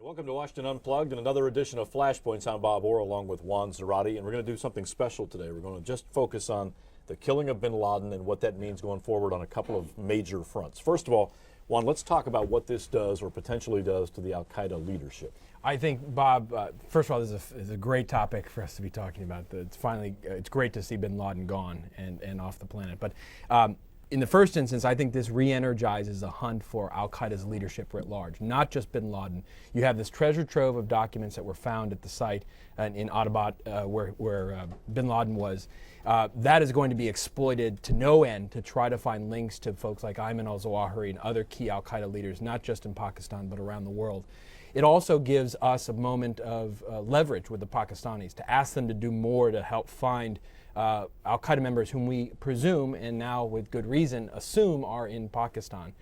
Welcome to Washington Unplugged and another edition of Flashpoints. I'm Bob Orr along with Juan Zarate, and we're going to do something special today. We're going to just focus on the killing of bin Laden and what that means going forward on a couple of major fronts. First of all, Juan, let's talk about what this does or potentially does to the al-Qaeda leadership. I think, Bob, first of all, this is a great topic for us to be talking about. It's great to see bin Laden gone and off the planet. But in the first instance, I think this re-energizes a hunt for al-Qaeda's leadership writ large, not just bin Laden. You have this treasure trove of documents that were found at the site in Abbottabad where bin Laden was. That is going to be exploited to no end to try to find links to folks like Ayman al-Zawahiri and other key al-Qaeda leaders, not just in Pakistan, but around the world. It also gives us a moment of leverage with the Pakistanis to ask them to do more to help find al-Qaeda members whom we presume, and now with good reason, assume are in Pakistan.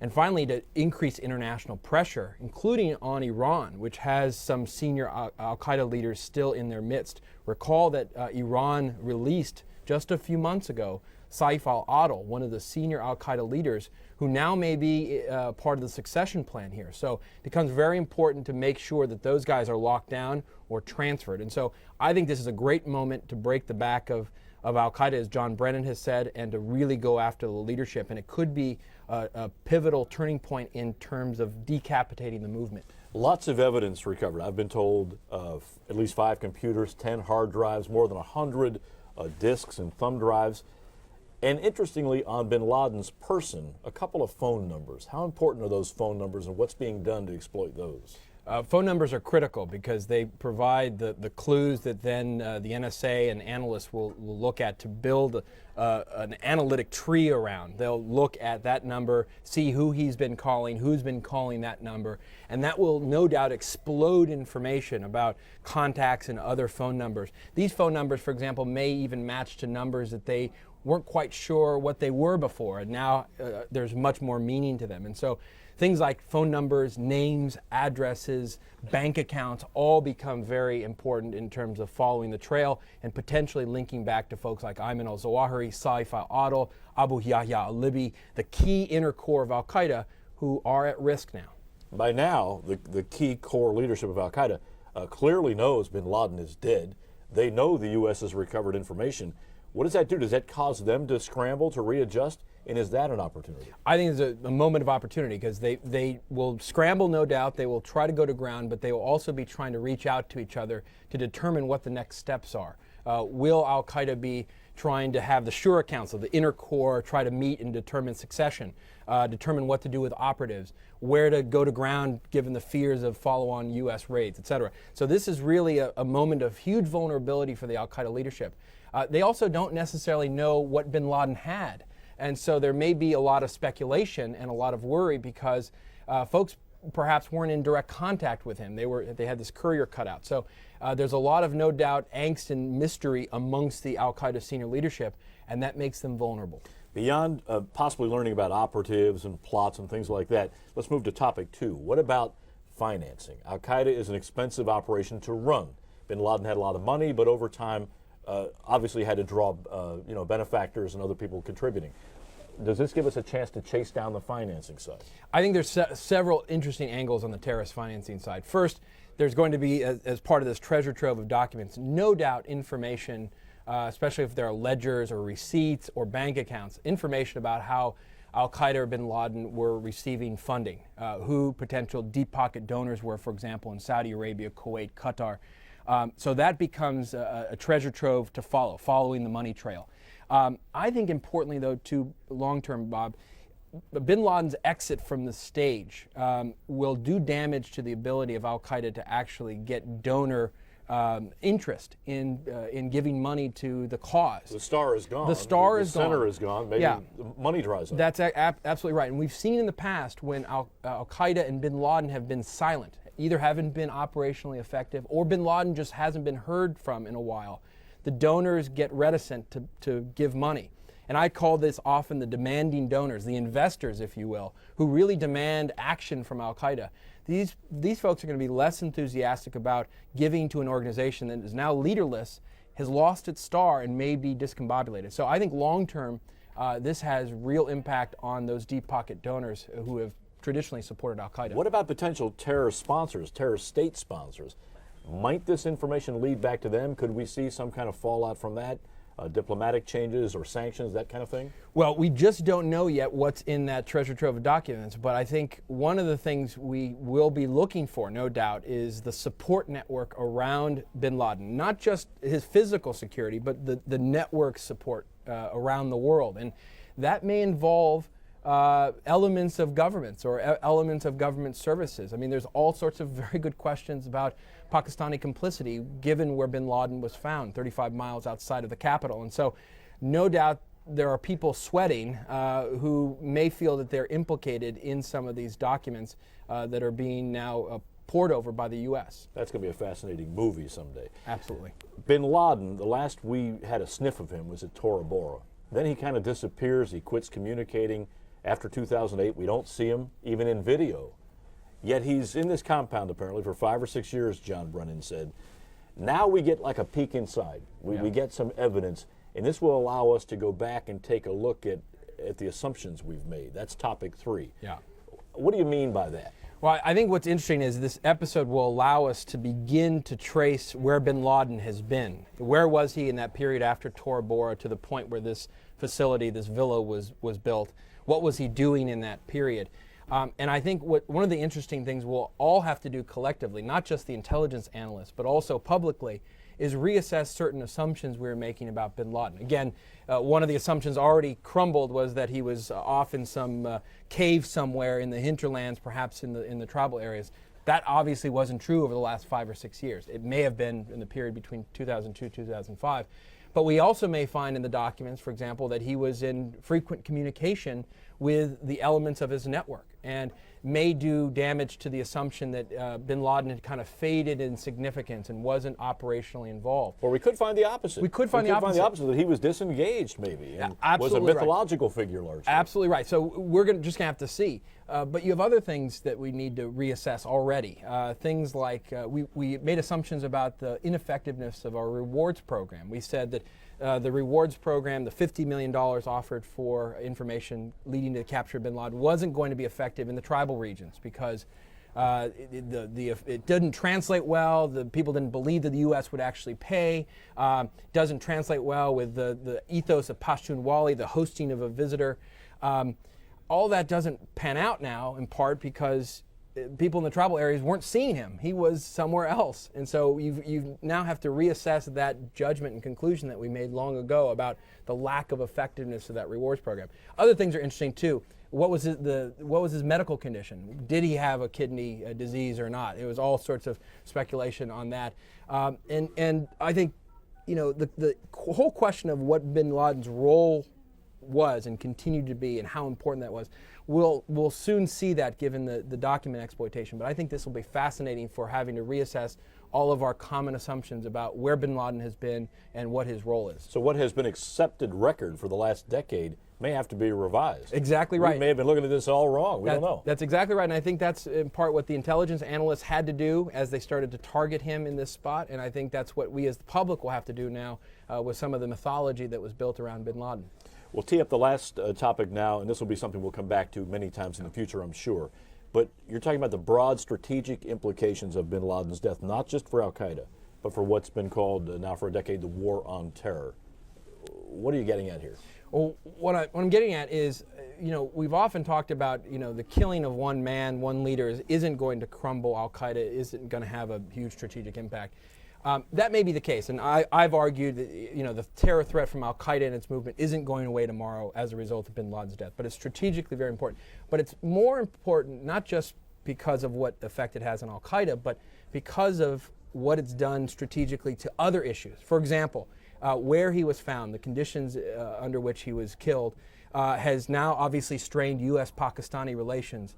And finally, to increase international pressure, including on Iran, which has some senior al-Qaeda leaders still in their midst. Recall that Iran released just a few months ago Saif al-Adil, one of the senior al-Qaeda leaders, who now may be part of the succession plan here. So it becomes very important to make sure that those guys are locked down or transferred. And so I think this is a great moment to break the back of al-Qaeda, as John Brennan has said, and to really go after the leadership. And it could be a pivotal turning point in terms of decapitating the movement. Lots of evidence recovered. I've been told of at least 5 computers, 10 hard drives, more than 100 disks and thumb drives. And interestingly, on bin Laden's person, a couple of phone numbers. How important are those phone numbers and what's being done to exploit those? Phone numbers are critical because they provide the clues that then the NSA and analysts will look at to build an analytic tree around. They'll look at that number, see who he's been calling, who's been calling that number, and that will no doubt explode information about contacts and other phone numbers. These phone numbers, for example, may even match to numbers that they weren't quite sure what they were before, and now there's much more meaning to them. And so things like phone numbers, names, addresses, bank accounts all become very important in terms of following the trail and potentially linking back to folks like Ayman al-Zawahiri, Saif al-Adil, Abu Yahya al-Libi, the key inner core of al-Qaeda, who are at risk now. By now, the key core leadership of al-Qaeda clearly knows bin Laden is dead. They know the U.S. has recovered information. What does that do? Does that cause them to scramble, to readjust? And is that an opportunity? I think it's a moment of opportunity because they will scramble, no doubt. They will try to go to ground, but they will also be trying to reach out to each other to determine what the next steps are. Will al-Qaeda be trying to have the Shura Council, the inner core, try to meet and determine succession, determine what to do with operatives, where to go to ground given the fears of follow-on U.S. raids, et cetera. So this is really a moment of huge vulnerability for the al-Qaeda leadership. They also don't necessarily know what bin Laden had. And so there may be a lot of speculation and a lot of worry because folks perhaps weren't in direct contact with him. They had this courier cutout. So there's a lot of, no doubt, angst and mystery amongst the al-Qaeda senior leadership, and that makes them vulnerable. Beyond possibly learning about operatives and plots and things like that, let's move to topic 2. What about financing? Al-Qaeda is an expensive operation to run. Bin Laden had a lot of money, but over time, obviously had to draw benefactors and other people contributing. Does this give us a chance to chase down the financing side? I think there's several interesting angles on the terrorist financing side. First, there's going to be, as part of this treasure trove of documents, no doubt information, especially if there are ledgers or receipts or bank accounts, information about how al-Qaeda or bin Laden were receiving funding, who potential deep pocket donors were, for example, in Saudi Arabia, Kuwait, Qatar. So that becomes a treasure trove to following the money trail. I think importantly, though, to long-term, Bob, bin Laden's exit from the stage will do damage to the ability of al-Qaeda to actually get donor interest in giving money to the cause. The star is gone. The star is gone. The center is gone. Maybe the money dries up. That's absolutely right. And we've seen in the past when al-Qaeda and bin Laden have been silent, either haven't been operationally effective or bin Laden just hasn't been heard from in a while, the donors get reticent to give money. And I call this often the demanding donors, the investors, if you will, who really demand action from al-Qaeda. These folks are going to be less enthusiastic about giving to an organization that is now leaderless, has lost its star, and may be discombobulated. So I think long term, this has real impact on those deep pocket donors who have traditionally supported al-Qaeda. What about potential terrorist sponsors, terrorist state sponsors? Might this information lead back to them? Could we see some kind of fallout from that? Diplomatic changes or sanctions, that kind of thing? Well, we just don't know yet what's in that treasure trove of documents, but I think one of the things we will be looking for, no doubt, is the support network around bin Laden. Not just his physical security, but the network support around the world. And that may involve elements of governments or elements of government services. I mean, there's all sorts of very good questions about Pakistani complicity given where bin Laden was found, 35 miles outside of the capital. And so no doubt there are people sweating who may feel that they're implicated in some of these documents that are being now poured over by the U.S. That's going to be a fascinating movie someday. Absolutely. Bin Laden, the last we had a sniff of him was at Tora Bora. Then he kind of disappears, he quits communicating. After 2008, we don't see him even in video. Yet he's in this compound apparently for 5 or 6 years, John Brennan said. Now we get like a peek inside. We get some evidence, and this will allow us to go back and take a look at the assumptions we've made. That's topic 3. Yeah. What do you mean by that? Well, I think what's interesting is this episode will allow us to begin to trace where bin Laden has been. Where was he in that period after Tora Bora to the point where this facility, this villa was built? What was he doing in that period? And I think one of the interesting things we'll all have to do collectively, not just the intelligence analysts, but also publicly, is reassess certain assumptions we were making about bin Laden. Again, one of the assumptions already crumbled was that he was off in some cave somewhere in the hinterlands, perhaps in the tribal areas. That obviously wasn't true over the last 5 or 6 years. It may have been in the period between 2002 and 2005. But we also may find in the documents, for example, that he was in frequent communication with the elements of his network and may do damage to the assumption that bin Laden had kind of faded in significance and wasn't operationally involved. Or we could find the opposite. We could find the opposite, that he was disengaged maybe and was a Absolutely mythological figure largely. Absolutely right. So we're just going to have to see. But you have other things that we need to reassess already. Things like we made assumptions about the ineffectiveness of our rewards program. We said that the rewards program, the $50 million offered for information leading to the capture of bin Laden, wasn't going to be effective in the tribal regions because it didn't translate well. The people didn't believe that the U.S. would actually pay. Doesn't translate well with the ethos of Pashtunwali, the hosting of a visitor. All that doesn't pan out now, in part because people in the tribal areas weren't seeing him. He was somewhere else. And so you now have to reassess that judgment and conclusion that we made long ago about the lack of effectiveness of that rewards program. Other things are interesting too. What was his medical condition? Did he have a kidney disease or not? It was all sorts of speculation on that. And I think, the whole question of what bin Laden's role was and continued to be and how important that was, we'll soon see that given the document exploitation. But I think this will be fascinating for having to reassess all of our common assumptions about where bin Laden has been and what his role is. So what has been accepted record for the last decade may have to be revised. Exactly right. We may have been looking at this all wrong. We don't know. That's exactly right. And I think that's in part what the intelligence analysts had to do as they started to target him in this spot. And I think that's what we as the public will have to do now with some of the mythology that was built around bin Laden. We'll tee up the last topic now, and this will be something we'll come back to many times in the future, I'm sure. But you're talking about the broad strategic implications of bin Laden's death, not just for al-Qaeda, but for what's been called now for a decade the war on terror. What are you getting at here? Well, what I'm getting at is, we've often talked about, the killing of one man, one leader isn't going to crumble al-Qaeda, isn't going to have a huge strategic impact. That may be the case, and I've argued that the terror threat from al-Qaeda and its movement isn't going away tomorrow as a result of bin Laden's death, but it's strategically very important. But it's more important not just because of what effect it has on al-Qaeda, but because of what it's done strategically to other issues. For example, where he was found, the conditions under which he was killed, has now obviously strained U.S.-Pakistani relations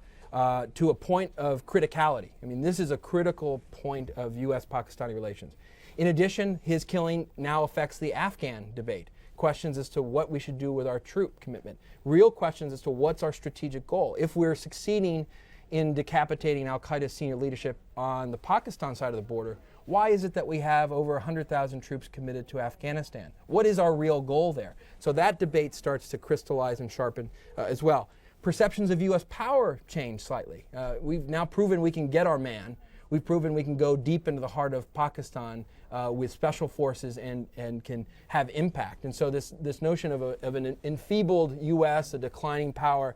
to a point of criticality. I mean, this is a critical point of U.S.-Pakistani relations. In addition, his killing now affects the Afghan debate. Questions as to what we should do with our troop commitment. Real questions as to what's our strategic goal. If we're succeeding in decapitating al-Qaeda's senior leadership on the Pakistan side of the border, why is it that we have over 100,000 troops committed to Afghanistan? What is our real goal there? So that debate starts to crystallize and sharpen as well. perceptions of U.S. power change slightly. We've now proven we can get our man. We've proven we can go deep into the heart of Pakistan with special forces and can have impact. And so this notion of an enfeebled U.S., a declining power,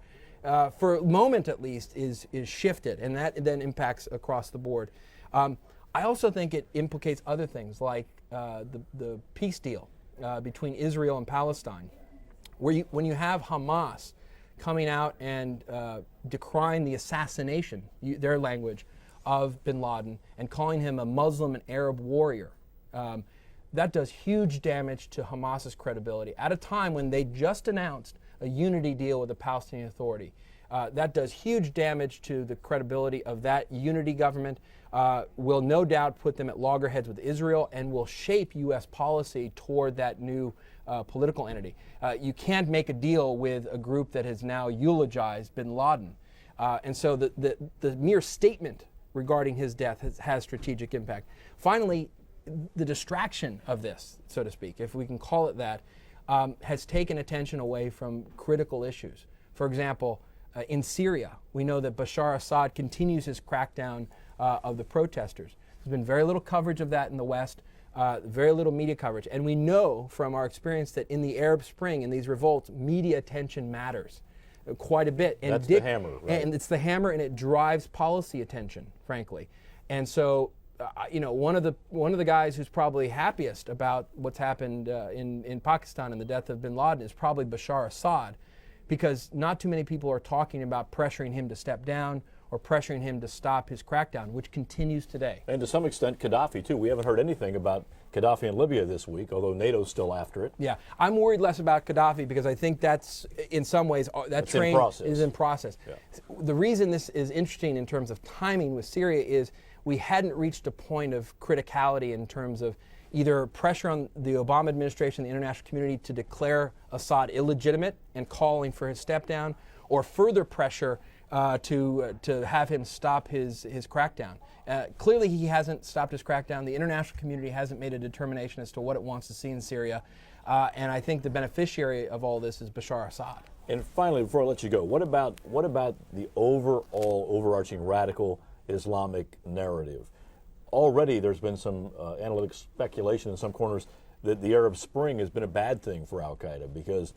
for a moment at least, is shifted, and that then impacts across the board. I also think it implicates other things like the peace deal between Israel and Palestine, where when you have Hamas coming out and decrying the assassination, their language, of bin Laden and calling him a Muslim and Arab warrior. That does huge damage to Hamas's credibility at a time when they just announced a unity deal with the Palestinian Authority. That does huge damage to the credibility of that unity government, will no doubt put them at loggerheads with Israel, and will shape U.S. policy toward that new political entity. You can't make a deal with a group that has now eulogized bin Laden. And so the mere statement regarding his death has strategic impact. Finally, the distraction of this, so to speak, if we can call it that, has taken attention away from critical issues. For example, in Syria, we know that Bashar Assad continues his crackdown of the protesters. There's been very little coverage of that in the West, very little media coverage. And we know from our experience that in the Arab Spring, in these revolts, media attention matters quite a bit. And that's the hammer, right? And it's the hammer, and it drives policy attention, frankly. And so, one of the guys who's probably happiest about what's happened in Pakistan and the death of bin Laden is probably Bashar Assad, because not too many people are talking about pressuring him to step down or pressuring him to stop his crackdown, which continues today. And to some extent, Gaddafi, too. We haven't heard anything about Gaddafi in Libya this week, although NATO's still after it. Yeah, I'm worried less about Gaddafi because I think that's, in some ways, that train is in process. Yeah. The reason this is interesting in terms of timing with Syria is we hadn't reached a point of criticality in terms of either pressure on the Obama administration, the international community, to declare Assad illegitimate and calling for his step down, or further pressure to have him stop his crackdown. Clearly, he hasn't stopped his crackdown. The international community hasn't made a determination as to what it wants to see in Syria, and I think the beneficiary of all this is Bashar Assad. And finally, before I let you go, what about the overall overarching radical Islamic narrative? Already, there's been some analytic speculation in some corners that the Arab Spring has been a bad thing for Al Qaeda because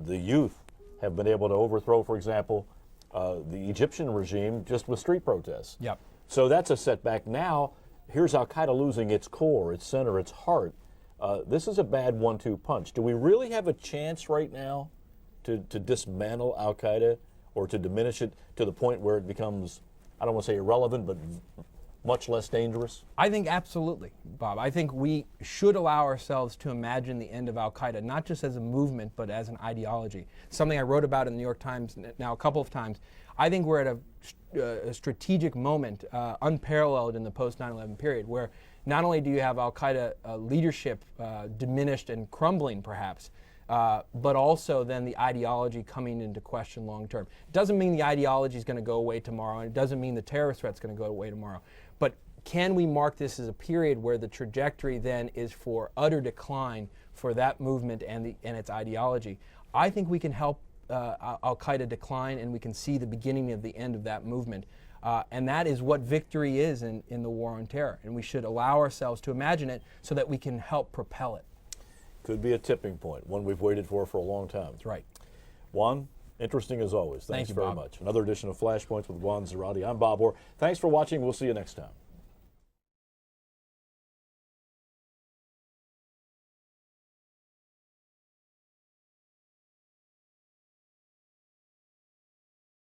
the youth have been able to overthrow, for example, the Egyptian regime just with street protests. Yep. So that's a setback. Now, here's Al Qaeda losing its core, its center, its heart. This is a bad 1-2 punch. Do we really have a chance right now to dismantle Al Qaeda or to diminish it to the point where it becomes, I don't want to say irrelevant, but much less dangerous? I think absolutely, Bob. I think we should allow ourselves to imagine the end of Al Qaeda, not just as a movement, but as an ideology. Something I wrote about in the New York Times now a couple of times. I think we're at a strategic moment, unparalleled in the post 9/11 period, where not only do you have Al Qaeda leadership diminished and crumbling, perhaps, but also then the ideology coming into question long term. It doesn't mean the ideology is going to go away tomorrow, and it doesn't mean the terrorist threat's going to go away tomorrow. But can we mark this as a period where the trajectory then is for utter decline for that movement and its ideology? I think we can help Al Qaeda decline, and we can see the beginning of the end of that movement. And that is what victory is in the war on terror. And we should allow ourselves to imagine it so that we can help propel it. Could be a tipping point, one we've waited for a long time. That's right. Juan, interesting as always. Thank Thanks you, very Bob. much. Another edition of Flashpoints with Juan Zarate. I'm Bob Orr. Thanks for watching. We'll see you next time.